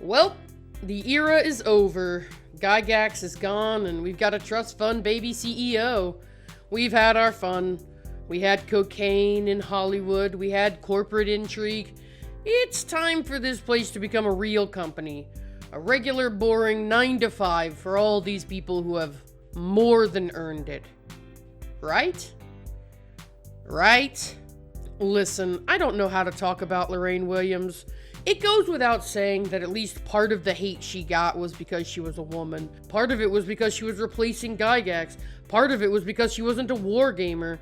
Well, the era is over. Gygax is gone, and we've got a trust fund baby CEO. We've had our fun. We had cocaine in Hollywood. We had corporate intrigue. It's time for this place to become a real company. A regular, boring 9 to 5 for all these people who have more than earned it. Right? Right? Listen, I don't know how to talk about Lorraine Williams. It goes without saying that at least part of the hate she got was because she was a woman. Part of it was because she was replacing Gygax. Part of it was because she wasn't a war gamer.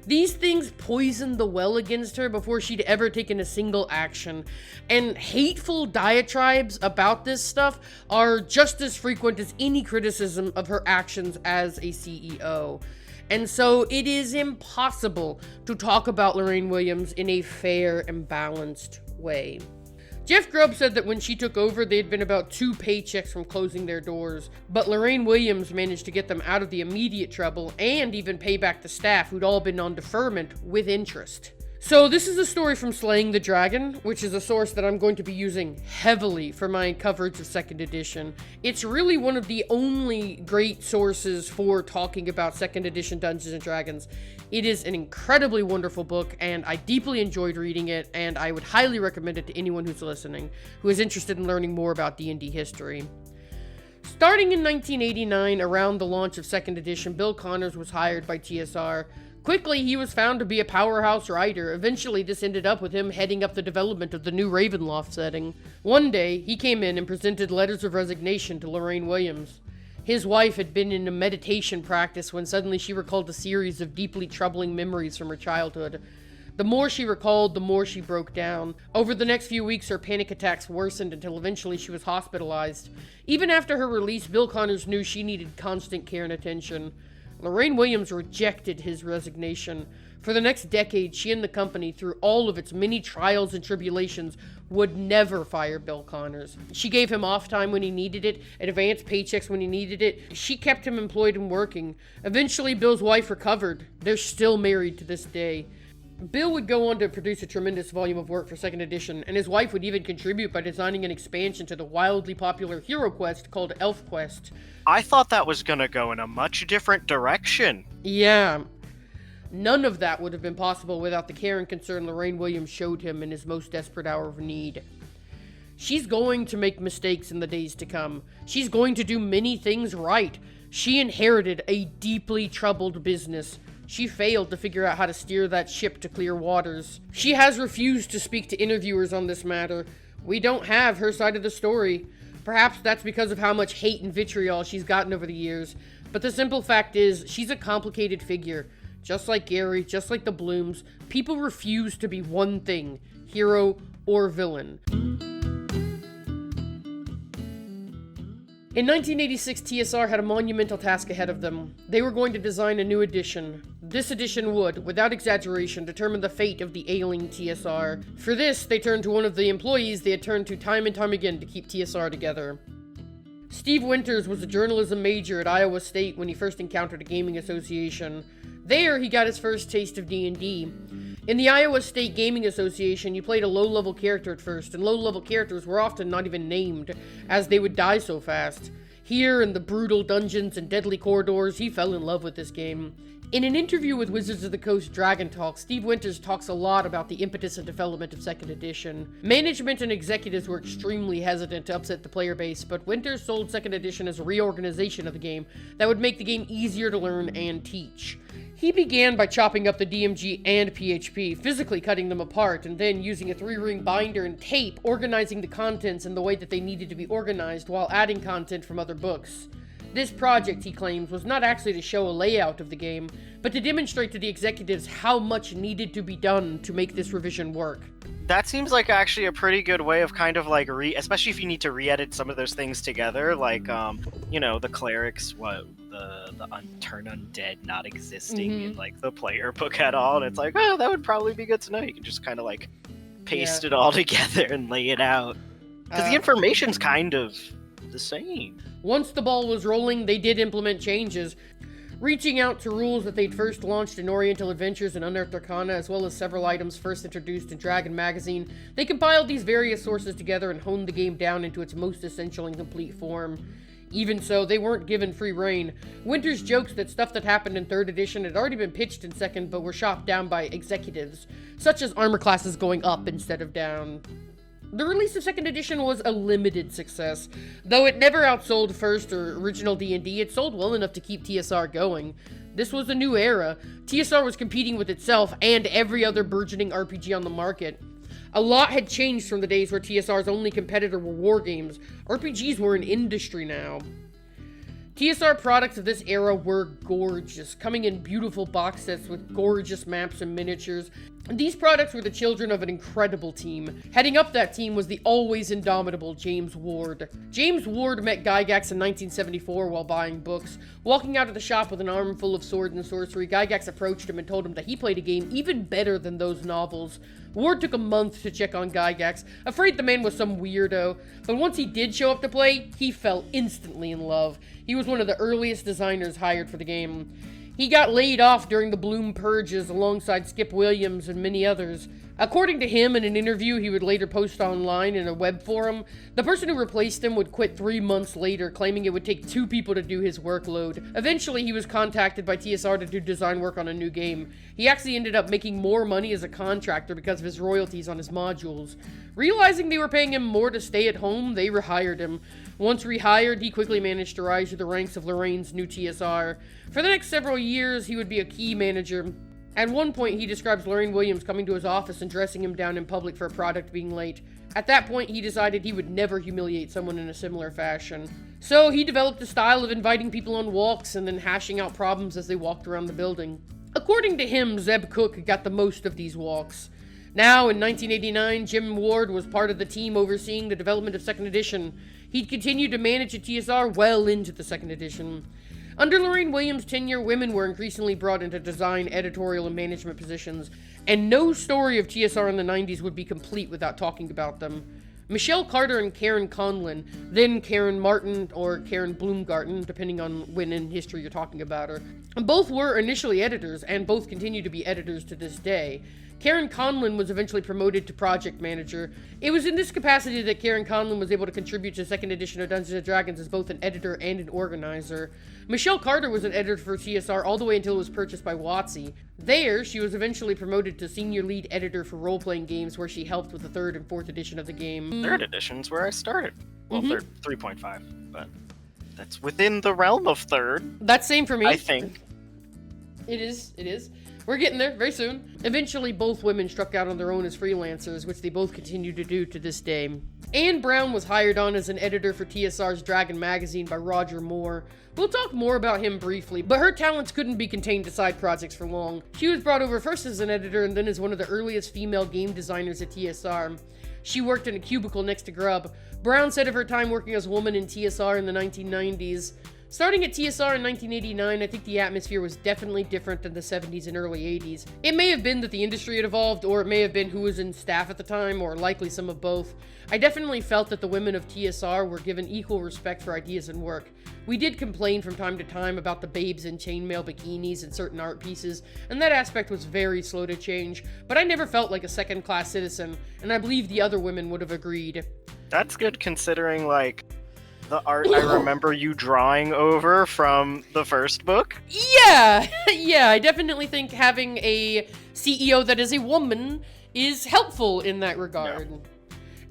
These things poisoned the well against her before she'd ever taken a single action. And hateful diatribes about this stuff are just as frequent as any criticism of her actions as a CEO. And so it is impossible to talk about Lorraine Williams in a fair and balanced way. Jeff Grubb said that when she took over, they had been about 2 paychecks from closing their doors, but Lorraine Williams managed to get them out of the immediate trouble and even pay back the staff who'd all been on deferment with interest. So this is a story from Slaying the Dragon, which is a source that I'm going to be using heavily for my coverage of 2nd edition. It's really one of the only great sources for talking about 2nd edition Dungeons & Dragons. It is an incredibly wonderful book, and I deeply enjoyed reading it, and I would highly recommend it to anyone who's listening, who is interested in learning more about D&D history. Starting in 1989, around the launch of 2nd edition, Bill Connors was hired by TSR. Quickly, he was found to be a powerhouse writer. Eventually, this ended up with him heading up the development of the new Ravenloft setting. One day, he came in and presented letters of resignation to Lorraine Williams. His wife had been in a meditation practice when suddenly she recalled a series of deeply troubling memories from her childhood. The more she recalled, the more she broke down. Over the next few weeks, her panic attacks worsened until eventually she was hospitalized. Even after her release, Bill Connors knew she needed constant care and attention. Lorraine Williams rejected his resignation. For the next decade, she and the company, through all of its many trials and tribulations, would never fire Bill Connors. She gave him off time when he needed it, advanced paychecks when he needed it. She kept him employed and working. Eventually, Bill's wife recovered. They're still married to this day. Bill would go on to produce a tremendous volume of work for 2nd edition, and his wife would even contribute by designing an expansion to the wildly popular hero quest called Elf Quest. I thought that was gonna go in a much different direction. Yeah. None of that would have been possible without the care and concern Lorraine Williams showed him in his most desperate hour of need. She's going to make mistakes in the days to come. She's going to do many things right. She inherited a deeply troubled business. She failed to figure out how to steer that ship to clear waters. She has refused to speak to interviewers on this matter. We don't have her side of the story. Perhaps that's because of how much hate and vitriol she's gotten over the years. But the simple fact is, she's a complicated figure. Just like Gary, just like the Blooms, people refuse to be one thing, hero or villain. In 1986, TSR had a monumental task ahead of them. They were going to design a new edition. This edition would, without exaggeration, determine the fate of the ailing TSR. For this, they turned to one of the employees they had turned to time and time again to keep TSR together. Steve Winters was a journalism major at Iowa State when he first encountered a gaming association. There, he got his first taste of D&D. In the Iowa State Gaming Association, you played a low-level character at first, and low-level characters were often not even named, as they would die so fast. Here, in the brutal dungeons and deadly corridors, he fell in love with this game. In an interview with Wizards of the Coast Dragon Talk, Steve Winters talks a lot about the impetus and development of 2nd edition. Management and executives were extremely hesitant to upset the player base, but Winters sold 2nd edition as a reorganization of the game that would make the game easier to learn and teach. He began by chopping up the DMG and PHP, physically cutting them apart, and then using a 3-ring binder and tape, organizing the contents in the way that they needed to be organized while adding content from other books. This project, he claims, was not actually to show a layout of the game, but to demonstrate to the executives how much needed to be done to make this revision work. That seems like actually a pretty good way of kind of like especially if you need to re-edit some of those things together, like the clerics, the turn undead not existing in like the player book at all, and it's like, oh, that would probably be good to know. You can just kind of like paste it all together and lay it out, because the information's kind of the same. Once the ball was rolling, they did implement changes. Reaching out to rules that they'd first launched in Oriental Adventures and Unearthed Arcana, as well as several items first introduced in Dragon Magazine, they compiled these various sources together and honed the game down into its most essential and complete form. Even so, they weren't given free rein. Winters jokes that stuff that happened in 3rd edition had already been pitched in 2nd, but were chopped down by executives, such as armor classes going up instead of down. The release of 2nd edition was a limited success. Though it never outsold 1st or original D&D, it sold well enough to keep TSR going. This was a new era. TSR was competing with itself and every other burgeoning RPG on the market. A lot had changed from the days where TSR's only competitor were war games. RPGs were an industry now. TSR products of this era were gorgeous, coming in beautiful box sets with gorgeous maps and miniatures. These products were the children of an incredible team. Heading up that team was the always indomitable James Ward. James Ward met Gygax in 1974 while buying books. Walking out of the shop with an arm full of sword and sorcery, Gygax approached him and told him that he played a game even better than those novels. Ward took a month to check on Gygax, afraid the man was some weirdo, but once he did show up to play, he fell instantly in love. He was one of the earliest designers hired for the game. He got laid off during the Bloom Purges alongside Skip Williams and many others. According to him, in an interview he would later post online in a web forum, the person who replaced him would quit 3 months later, claiming it would take 2 people to do his workload. Eventually, he was contacted by TSR to do design work on a new game. He actually ended up making more money as a contractor because of his royalties on his modules. Realizing they were paying him more to stay at home, they rehired him. Once rehired, he quickly managed to rise through the ranks of Lorraine's new TSR. For the next several years, he would be a key manager. At one point, he describes Lorraine Williams coming to his office and dressing him down in public for a product being late. At that point, he decided he would never humiliate someone in a similar fashion. So he developed a style of inviting people on walks and then hashing out problems as they walked around the building. According to him, Zeb Cook got the most of these walks. Now, in 1989, Jim Ward was part of the team overseeing the development of 2nd edition. He'd continued to manage at TSR well into the 2nd edition. Under Lorraine Williams' tenure, women were increasingly brought into design, editorial, and management positions, and no story of TSR in the 90s would be complete without talking about them. Michelle Carter and Karen Conlin, then Karen Martin or Karen Bloomgarten, depending on when in history you're talking about her, both were initially editors, and both continue to be editors to this day. Karen Conlin was eventually promoted to project manager. It was in this capacity that Karen Conlin was able to contribute to 2nd edition of Dungeons & Dragons as both an editor and an organizer. Michelle Carter was an editor for TSR all the way until it was purchased by WotC. There, she was eventually promoted to senior lead editor for role-playing games, where she helped with the 3rd and 4th edition of the game. 3rd edition's where I started. Well, 3.5, but that's within the realm of 3rd. That's same for me. I think. It is. We're getting there very soon. Eventually, both women struck out on their own as freelancers, which they both continue to do to this day. Anne Brown was hired on as an editor for TSR's Dragon Magazine by Roger Moore. We'll talk more about him briefly, but her talents couldn't be contained to side projects for long. She was brought over first as an editor and then as one of the earliest female game designers at TSR. She worked in a cubicle next to Grubb. Brown said of her time working as a woman in TSR in the 1990s, "Starting at TSR in 1989, I think the atmosphere was definitely different than the 70s and early 80s. It may have been that the industry had evolved, or it may have been who was in staff at the time, or likely some of both. I definitely felt that the women of TSR were given equal respect for ideas and work. We did complain from time to time about the babes in chainmail bikinis and certain art pieces, and that aspect was very slow to change, but I never felt like a second-class citizen, and I believe the other women would have agreed." That's good considering, like, the art I remember you drawing over from the first book. Yeah, I definitely think having a CEO that is a woman is helpful in that regard. Yeah.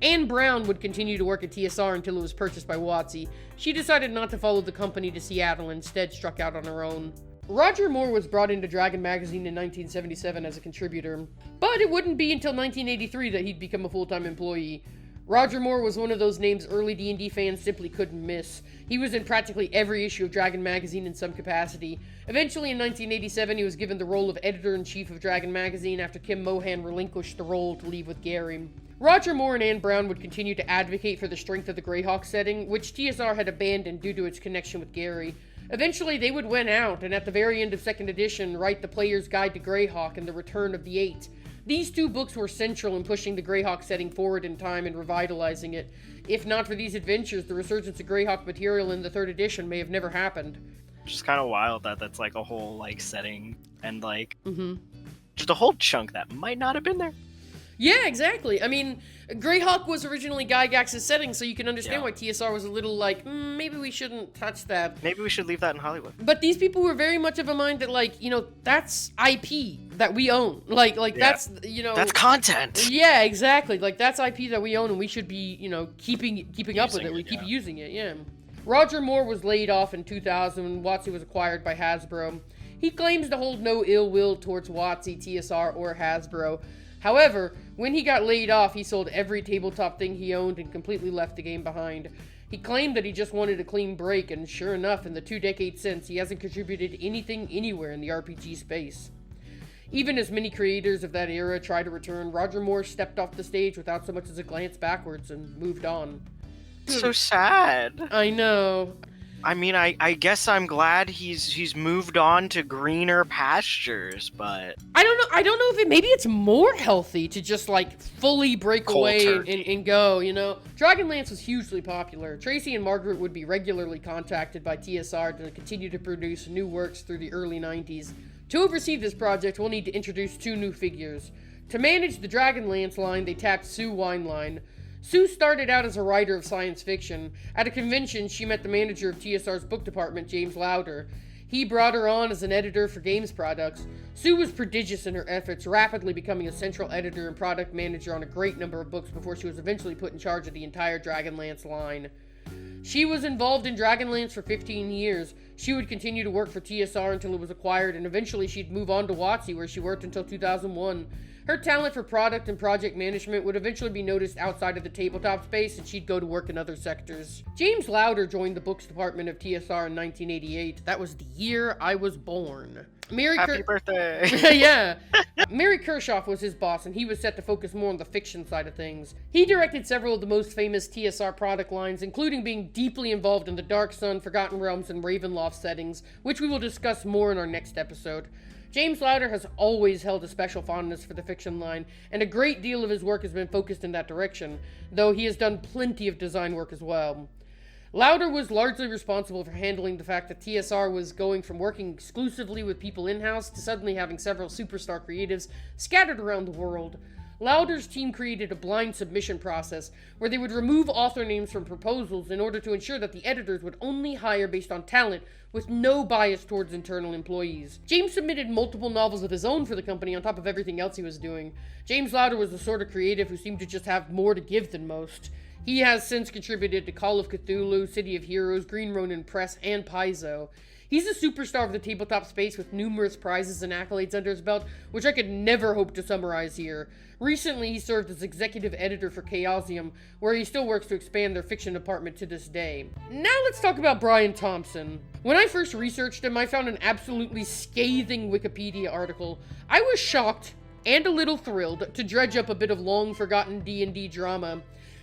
Anne Brown would continue to work at TSR until it was purchased by WotC. She decided not to follow the company to Seattle and instead struck out on her own. Roger Moore was brought into Dragon Magazine in 1977 as a contributor, but it wouldn't be until 1983 that he'd become a full-time employee. Roger Moore was one of those names early D&D fans simply couldn't miss. He was in practically every issue of Dragon Magazine in some capacity. Eventually, in 1987, he was given the role of editor-in-chief of Dragon Magazine after Kim Mohan relinquished the role to leave with Gary. Roger Moore and Anne Brown would continue to advocate for the strength of the Greyhawk setting, which TSR had abandoned due to its connection with Gary. Eventually, they would win out, and at the very end of 2nd edition, write The Player's Guide to Greyhawk and The Return of the Eight. These two books were central in pushing the Greyhawk setting forward in time and revitalizing it. If not for these adventures, the resurgence of Greyhawk material in the 3rd edition may have never happened. Which is kind of wild that that's like a whole like setting and like Mm-hmm. just a whole chunk that might not have been there. Yeah, exactly. I mean, Greyhawk was originally Gygax's setting, so you can understand Yeah. why TSR was a little like, maybe we shouldn't touch that. Maybe we should leave that in Hollywood. But these people were very much of a mind that, like, that's IP that we own. Like Yeah. that's, That's content. Yeah, exactly. Like, that's IP that we own, and we should be, keeping up with Using it. We it, keep yeah. using it, yeah. Roger Moore was laid off in 2000 when WotC was acquired by Hasbro. He claims to hold no ill will towards WotC, TSR, or Hasbro. However, when he got laid off, he sold every tabletop thing he owned and completely left the game behind. He claimed that he just wanted a clean break, and sure enough, in the 2 decades since, he hasn't contributed anything anywhere in the RPG space. Even as many creators of that era try to return, Roger Moore stepped off the stage without so much as a glance backwards and moved on. So sad. I know. I mean, I guess I'm glad he's moved on to greener pastures, but I don't know if maybe it's more healthy to just like fully break Cold away turkey. and go, Dragonlance was hugely popular. Tracy and Margaret would be regularly contacted by TSR to continue to produce new works through the early 90s. To oversee this project, we'll need to introduce 2 new figures. To manage the Dragonlance line, they tapped Sue Wineline. Sue started out as a writer of science fiction. At a convention, she met the manager of TSR's book department, James Lauder. He brought her on as an editor for games products. Sue was prodigious in her efforts, rapidly becoming a central editor and product manager on a great number of books before she was eventually put in charge of the entire Dragonlance line. She was involved in Dragonlance for 15 years. She would continue to work for TSR until it was acquired, and eventually she'd move on to WotC, where she worked until 2001. Her talent for product and project management would eventually be noticed outside of the tabletop space, and she'd go to work in other sectors. James Lauder joined the books department of TSR in 1988. That was the year I was born. happy birthday. Yeah. Mary Kershoff was his boss, and he was set to focus more on the fiction side of things. He directed several of the most famous TSR product lines, including being deeply involved in the Dark Sun, Forgotten Realms, and Ravenloft settings, which we will discuss more in our next episode. James Lauder has always held a special fondness for the fiction line, and a great deal of his work has been focused in that direction, though he has done plenty of design work as well. Lauder was largely responsible for handling the fact that TSR was going from working exclusively with people in-house to suddenly having several superstar creatives scattered around the world. Lauder's team created a blind submission process where they would remove author names from proposals in order to ensure that the editors would only hire based on talent with no bias towards internal employees. James submitted multiple novels of his own for the company on top of everything else he was doing. James Lauder was the sort of creative who seemed to just have more to give than most. He has since contributed to Call of Cthulhu, City of Heroes, Green Ronin Press, and Paizo. He's a superstar of the tabletop space with numerous prizes and accolades under his belt, which I could never hope to summarize here. Recently, he served as executive editor for Chaosium, where he still works to expand their fiction department to this day. Now let's talk about Brian Thompson. When I first researched him, I found an absolutely scathing Wikipedia article. I was shocked and a little thrilled to dredge up a bit of long-forgotten D&D drama.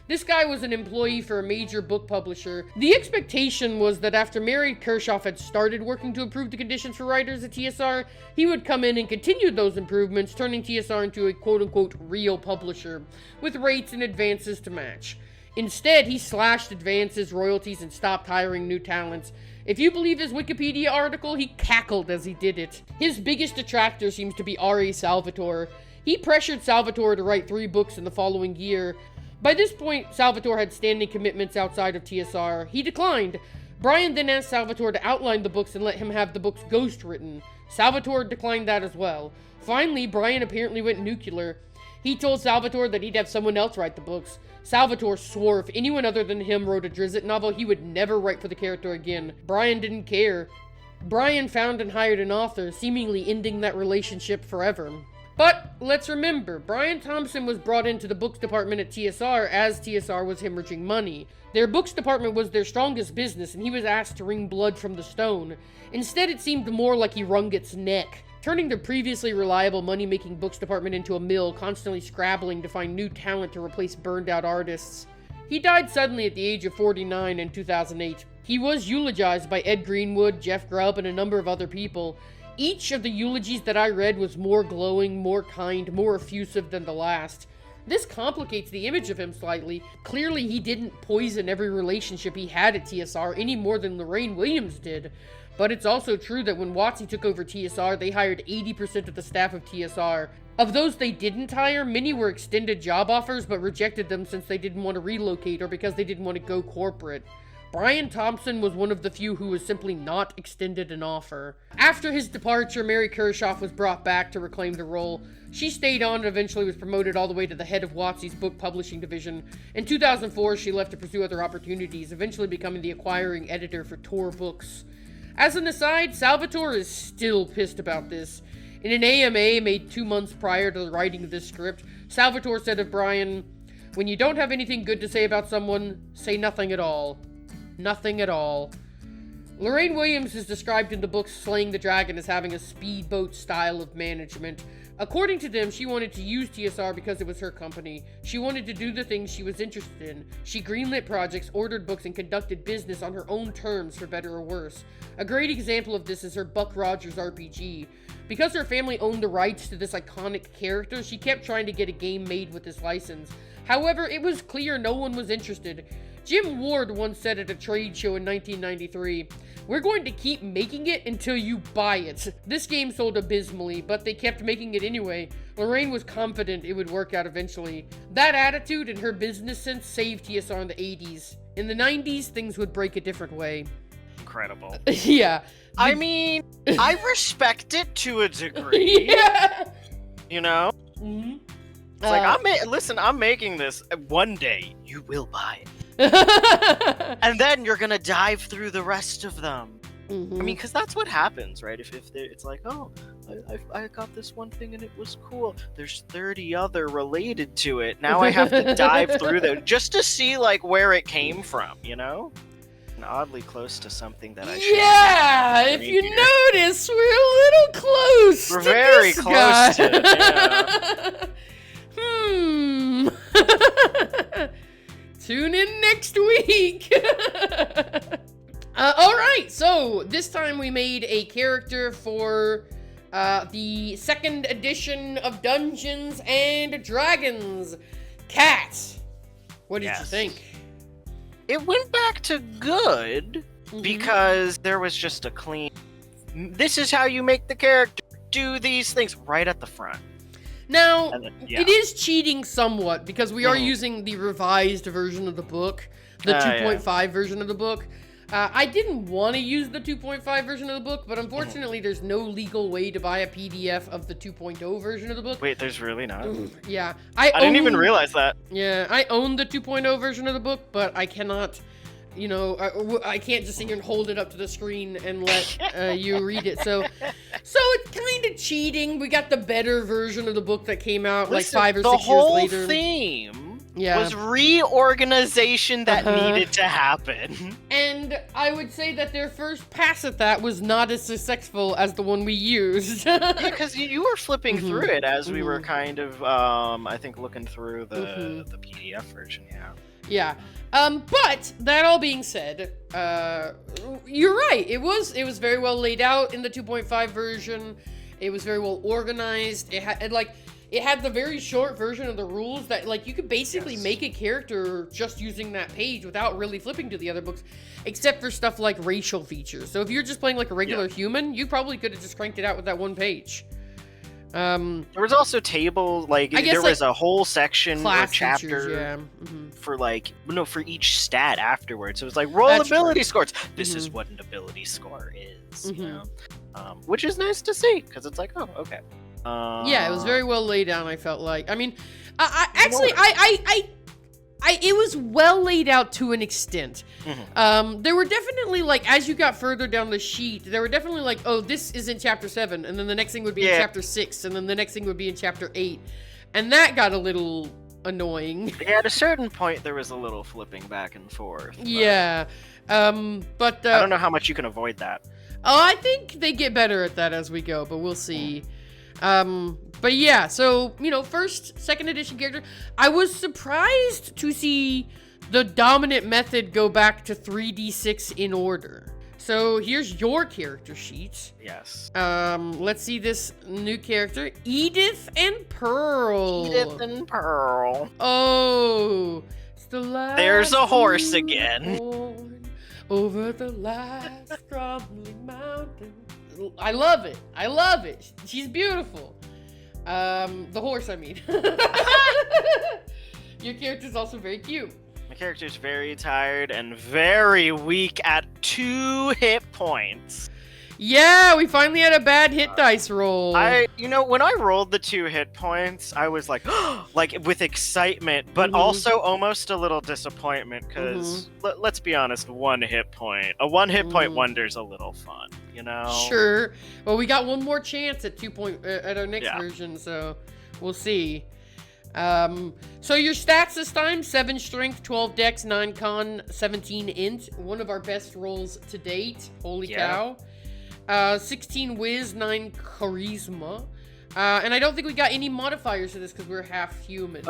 This guy was an employee for a major book publisher. The expectation was that after Mary Kershoff had started working to improve the conditions for writers at TSR, he would come in and continue those improvements, turning TSR into a quote-unquote real publisher, with rates and advances to match. Instead, he slashed advances, royalties, and stopped hiring new talents. If you believe his Wikipedia article, he cackled as he did it. His biggest detractor seems to be R.A. Salvatore. He pressured Salvatore to write 3 books in the following year. By this point, Salvatore had standing commitments outside of TSR. He declined. Brian then asked Salvatore to outline the books and let him have the books ghostwritten. Salvatore declined that as well. Finally, Brian apparently went nuclear. He told Salvatore that he'd have someone else write the books. Salvatore swore if anyone other than him wrote a Drizzt novel, he would never write for the character again. Brian didn't care. Brian found and hired an author, seemingly ending that relationship forever. But let's remember, Brian Thompson was brought into the books department at TSR as TSR was hemorrhaging money. Their books department was their strongest business, and he was asked to wring blood from the stone. Instead, it seemed more like he wrung its neck, turning their previously reliable money-making books department into a mill, constantly scrabbling to find new talent to replace burned-out artists. He died suddenly at the age of 49 in 2008. He was eulogized by Ed Greenwood, Jeff Grubb, and a number of other people. Each of the eulogies that I read was more glowing, more kind, more effusive than the last. This complicates the image of him slightly. Clearly, he didn't poison every relationship he had at TSR any more than Lorraine Williams did. But it's also true that when WotC took over TSR, they hired 80% of the staff of TSR. Of those they didn't hire, many were extended job offers, but rejected them since they didn't want to relocate or because they didn't want to go corporate. Brian Thompson was one of the few who was simply not extended an offer. After his departure, Mary Kershoff was brought back to reclaim the role. She stayed on and eventually was promoted all the way to the head of WotC's book publishing division. In 2004, she left to pursue other opportunities, eventually becoming the acquiring editor for Tor Books. As an aside, Salvatore is still pissed about this. In an AMA made 2 months prior to the writing of this script, Salvatore said of Brian, "When you don't have anything good to say about someone, say nothing at all. Nothing at all." Lorraine Williams is described in the book Slaying the Dragon as having a speedboat style of management. According to them, she wanted to use TSR because it was her company. She wanted to do the things she was interested in. She greenlit projects, ordered books, and conducted business on her own terms, for better or worse. A great example of this is her Buck Rogers RPG. Because her family owned the rights to this iconic character, she kept trying to get a game made with this license. However, it was clear no one was interested. Jim Ward once said at a trade show in 1993, "We're going to keep making it until you buy it." This game sold abysmally, but they kept making it anyway. Lorraine was confident it would work out eventually. That attitude and her business sense saved TSR in the 80s. In the 90s, things would break a different way. Incredible. Yeah. I mean, I respect it to a degree. Yeah. You know? Mm-hmm. It's like, I'm making this. One day, you will buy it. And then you're gonna dive through the rest of them. Mm-hmm. I mean, because that's what happens, right? If it's like, oh, I got this one thing and it was cool. There's 30 other related to it. Now I have to dive through them just to see like where it came from, you know? And oddly close to something that I should. Yeah, if you notice, we're a little close. We're very close to it. Yeah. Tune in next week. All right, so this time we made a character for the second edition of Dungeons and Dragons. Kat, what did you think? It went back to good because there was just a clean, this is how you make the character do these things right at the front. Now, it is cheating somewhat because we are using the revised version of the book, the 2.5 version of the book. I didn't want to use the 2.5 version of the book, but unfortunately there's no legal way to buy a PDF of the 2.0 version of the book. Wait, there's really not? Yeah. I didn't even realize that. Yeah, I own the 2.0 version of the book, but I cannot, you know, I can't just sit here and hold it up to the screen and let you read it. So it's kind of cheating. We got the better version of the book that came out like 5 or 6 years later. The whole theme was reorganization that needed to happen. And I would say that their first pass at that was not as successful as the one we used. Yeah, because you were flipping through it as we were kind of, I think, looking through the PDF version, Yeah. But that all being said, you're right. It was very well laid out in the 2.5 version. It was very well organized. It had the very short version of the rules that, like, you could basically make a character just using that page without really flipping to the other books, except for stuff like racial features. So if you're just playing like a regular human, you probably could have just cranked it out with that one page. There was also tables, like, there was a whole section or chapter features, for each stat afterwards. It was like, roll ability scores. This is what an ability score is, you know? Which is nice to see, because it's like, oh, okay. Yeah, it was very well laid out, I felt like. I mean, it was well laid out to an extent. There were definitely, like, as you got further down the sheet, there were definitely like, oh, this is in chapter 7, and then the next thing would be in chapter 6, and then the next thing would be in chapter 8. And that got a little annoying. Yeah, at a certain point, there was a little flipping back and forth. Yeah. But I don't know how much you can avoid that. Oh, I think they get better at that as we go, but we'll see. But yeah, so, you know, second edition character. I was surprised to see the dominant method go back to 3d6 in order. So here's your character sheet. Yes. Let's see this new character, Edith and Pearl. Edith and Pearl. Oh, it's the last. There's a horse again. Over the last crumbling mountain. I love it. I love it. She's beautiful. The horse, I mean. Your character's also very cute. My character's very tired and very weak at 2 hit points. Yeah, we finally had a bad hit dice roll. When I rolled the 2 hit points, I was like, like with excitement, but also almost a little disappointment because let's be honest, 1 hit point. A 1 hit point wonder's a little fun, you know? Sure. Well, we got one more chance at at our next version, so we'll see. So your stats this time, 7 strength, 12 dex, 9 con, 17 int. One of our best rolls to date. Holy cow. 16 whiz, 9 charisma. And I don't think we got any modifiers to this because we're half human.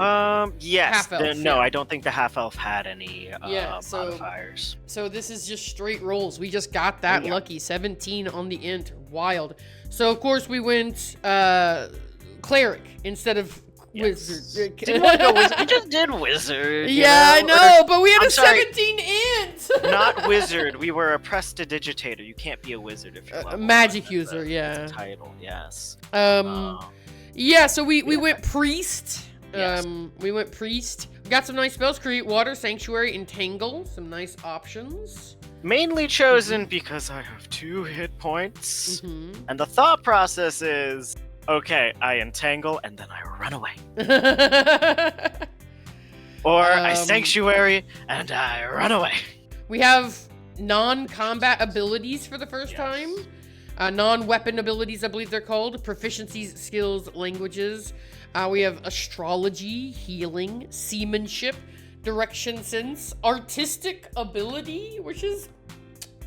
Yes. Half-elf, I don't think the half-elf had any modifiers. So this is just straight rolls. We just got that lucky. 17 on the int. Wild. So, of course, we went cleric instead of wizard. Didn't want to go wizard. We just did wizard. Yeah, I know, but we had a 17 int. Not wizard. We were a prestidigitator. You can't be a wizard if you're a magic user. That's a title. Yes. Yeah. So we went priest. Yes. We went priest. We got some nice spells. Create water, sanctuary, entangle. Some nice options. Mainly chosen because I have 2 hit points, and the thought process is. Okay, I entangle and then I run away. Or I sanctuary and I run away. We have non-combat abilities for the first time. Non-weapon abilities, I believe they're called. Proficiencies, skills, languages. We have astrology, healing, seamanship, direction sense, artistic ability, which is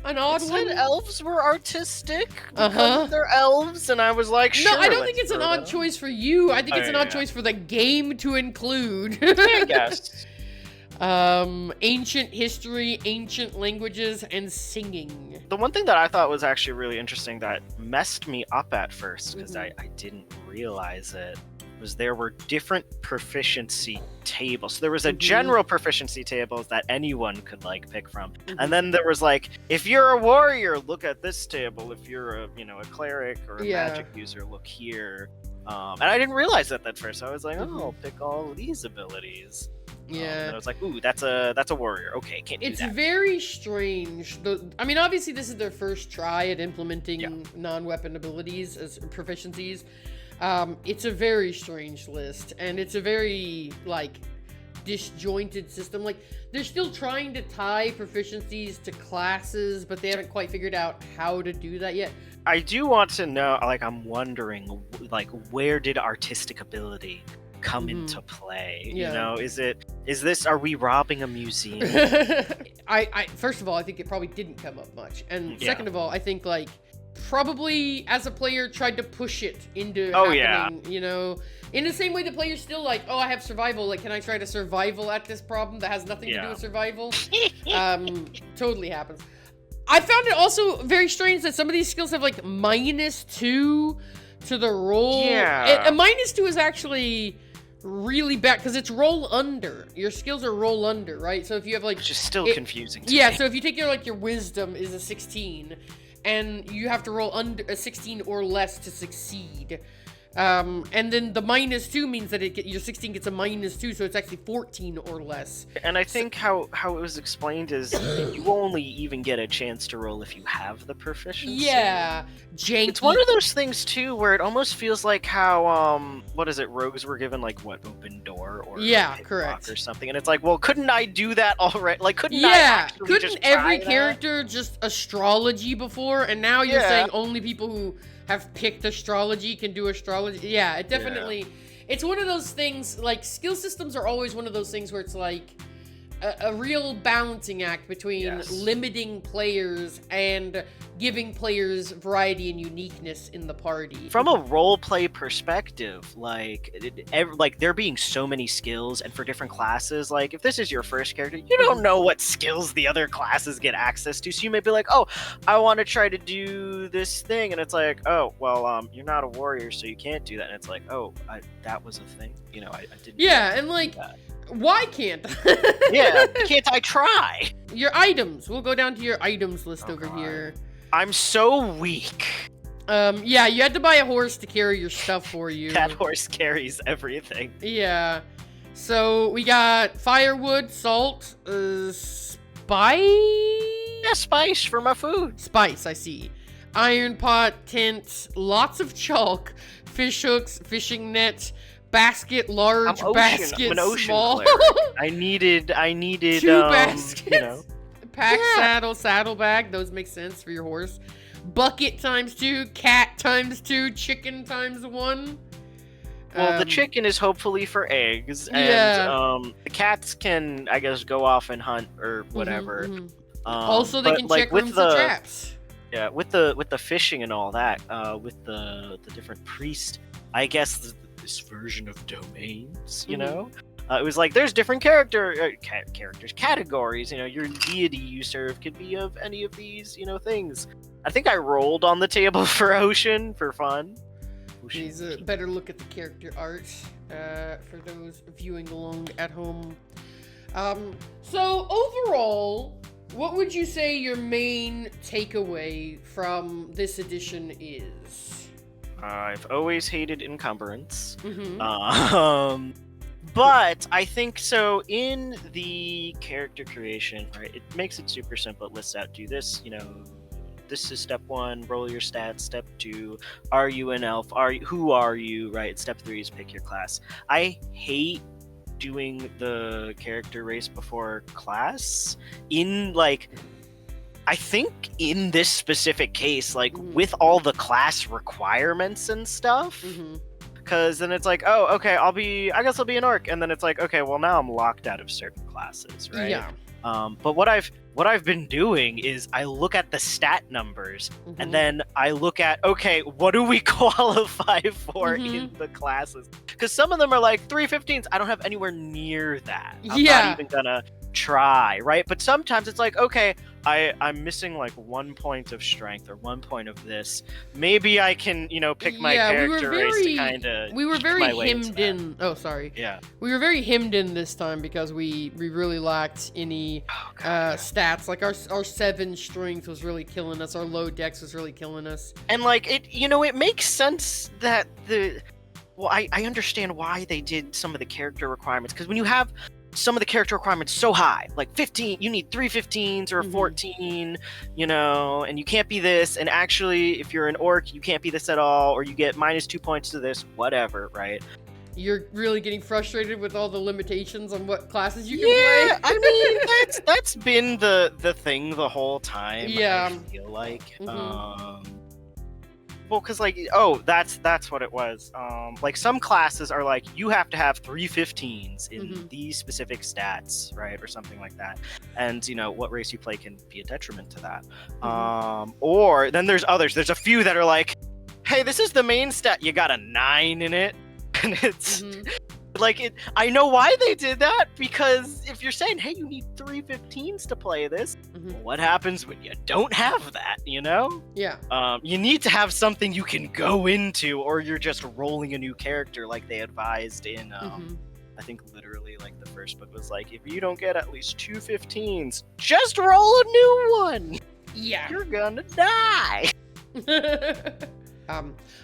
an odd one. Elves were artistic because they're elves, and I was like, sure. No, I don't think it's an odd choice for you. I think it's an odd choice for the game to include. I guess. Ancient history, ancient languages, and singing. The one thing that I thought was actually really interesting that messed me up at first, because I didn't realize it, was there were different proficiency tables. So there was a general proficiency table that anyone could like pick from, and then there was like, if you're a warrior, look at this table. If you're a cleric or a magic user, look here. And I didn't realize that at first. I was like, oh, I'll pick all these abilities. And I was like, ooh, that's a warrior. Okay, can't do that. It's very strange. I mean, obviously this is their first try at implementing non-weapon abilities as proficiencies. It's a very strange list, and it's a very, disjointed system. Like, they're still trying to tie proficiencies to classes, but they haven't quite figured out how to do that yet. I do want to know, I'm wondering, where did artistic ability come into play? Are we robbing a museum? I first of all, I think it probably didn't come up much, and second of all, I think probably as a player tried to push it into happening, in the same way the player's still I have survival, can I try to survival at this problem that has nothing to do with survival? Totally happens. I found it also very strange that some of these skills have -2 to the roll. A -2 is actually really bad because it's roll under. Your skills are roll under, right? So if you have which is still confusing to me. So if you take your wisdom is a 16 and you have to roll under a 16 or less to succeed. And then the -2 means that your 16 gets a -2, so it's actually 14 or less. And I think how it was explained is you only even get a chance to roll if you have the proficiency. Yeah, janky. It's one of those things too where it almost feels like how rogues were given open door or correct or something, and it's well, couldn't I do that already? Couldn't every character just astrology before, and now you're saying only people who have picked astrology can do astrology? Yeah, it definitely... It's one of those things, skill systems are always one of those things where it's a real balancing act between limiting players and giving players variety and uniqueness in the party. From a roleplay perspective, like there being so many skills, and for different classes, like if this is your first character, you don't know what skills the other classes get access to, so you may be like, oh, I want to try to do this thing, and it's like, oh, well, you're not a warrior, so you can't do that, and it's like, oh, that was a thing, I didn't. Yeah, and like, why can't yeah, can't I try? Your items. We'll go down to your items list over here. I'm so weak. Yeah, you had to buy a horse to carry your stuff for you. That horse carries everything. Yeah. So we got firewood, salt, spice? Yeah, spice for my food. Spice, I see. Iron pot, tent, lots of chalk, fish hooks, fishing net, basket, large, basket, I'm an ocean small. I needed 2 baskets. Pack, saddle, saddlebag. Those make sense for your horse. Bucket times 2, cat times 2, chicken times 1. Well, the chicken is hopefully for eggs, and the cats can, I guess, go off and hunt or whatever. Also, they can check rooms for traps. Yeah, with the fishing and all that, with the different priests, I guess this version of domains, you know. It was like, there's different categories, your deity you serve could be of any of these, things. I think I rolled on the table for Ocean for fun. Needs a better look at the character art for those viewing along at home. So overall, what would you say your main takeaway from this edition is? I've always hated encumbrance. But I think so in the character creation, right, it makes it super simple. It lists out, do this, this is step 1, roll your stats. Step 2, are you an elf? Who are you, right? Step 3 is pick your class. I hate doing the character race before class I think in this specific case, with all the class requirements and stuff, because then it's like, oh, okay, I guess I'll be an orc, and then it's like, okay, well, now I'm locked out of certain classes, right? Yeah. But what I've been doing is I look at the stat numbers, and then I look at, okay, what do we qualify for in the classes? Because some of them are like 315s. I don't have anywhere near that. I'm not even gonna try, right? But sometimes it's like, okay, I'm missing like 1 point of strength or 1 point of this. Maybe I can, pick my character race to kind of. We were very hemmed in. Oh, sorry. Yeah. We were very hemmed in this time because we really lacked any stats. Like our 7 strength was really killing us. Our low dex was really killing us. And like it makes sense that I understand why they did some of the character requirements, because when you have some of the character requirements so high, like 15, you need 3 15s or a 14, and you can't be this, and actually if you're an orc you can't be this at all, or you get -2 points to this, whatever, right? You're really getting frustrated with all the limitations on what classes you can play. Yeah, I mean that's been the thing the whole time. Yeah. I feel like well, because that's what it was. Like some classes are like, you have to have 3 15s in these specific stats, right, or something like that. And what race you play can be a detriment to that. Or then there's others. There's a few that are like, hey, this is the main stat. You got a 9 in it, and it's like it. I know why they did that, because if you're saying, hey, you need 3 15s to play this, what happens when you don't have that? Yeah. You need to have something you can go into, or you're just rolling a new character, like they advised in. I think literally like the first book was like, if you don't get at least 2 15s, just roll a new one. Yeah. You're gonna die.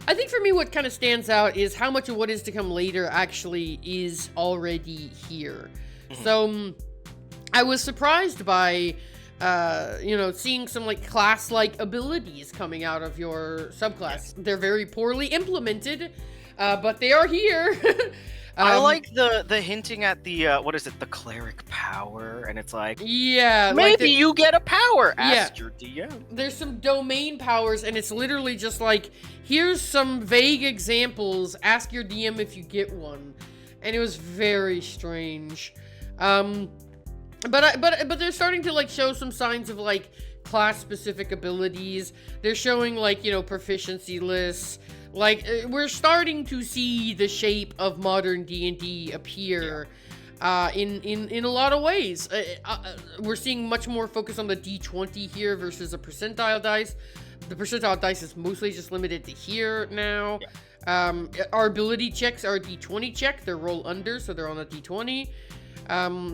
I think for me what kind of stands out is how much of what is to come later actually is already here. So I was surprised by seeing some like class-like abilities coming out of your subclass. They're very poorly implemented, but they are here. I like the hinting at the the cleric power, and it's like, maybe you get a power. Ask your DM. There's some domain powers, and it's literally just like, here's some vague examples. Ask your DM if you get one, and it was very strange. But they're starting to like show some signs of like class-specific abilities. They're showing like, you know, proficiency lists. Like we're starting to see the shape of modern D&D appear. In a lot of ways. We're seeing much more focus on the D20 here versus a percentile dice. The percentile dice is mostly just limited to here now. Our ability checks are a D20 check. They're roll under, so they're on a D20.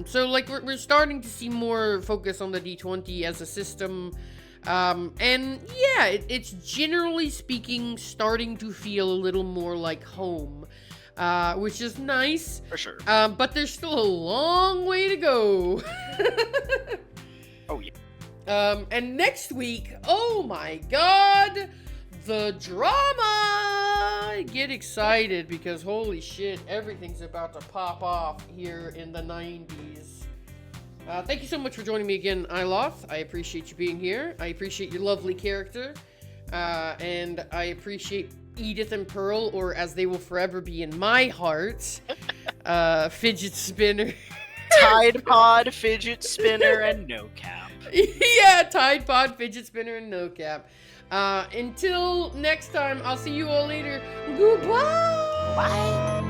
So like we're starting to see more focus on the D20 as a system. And yeah, it's generally speaking starting to feel a little more like home. Which is nice. For sure. But there's still a long way to go. Oh, yeah. And next week, oh my god, the drama! Get excited because holy shit, everything's about to pop off here in the 90s. Thank you so much for joining me again, Ailoth. I appreciate you being here. I appreciate your lovely character. And I appreciate Edith and Pearl, or as they will forever be in my heart, Fidget Spinner. Tide Pod, Fidget Spinner, and No Cap. Yeah, Tide Pod, Fidget Spinner, and No Cap. Until next time, I'll see you all later. Goodbye! Bye!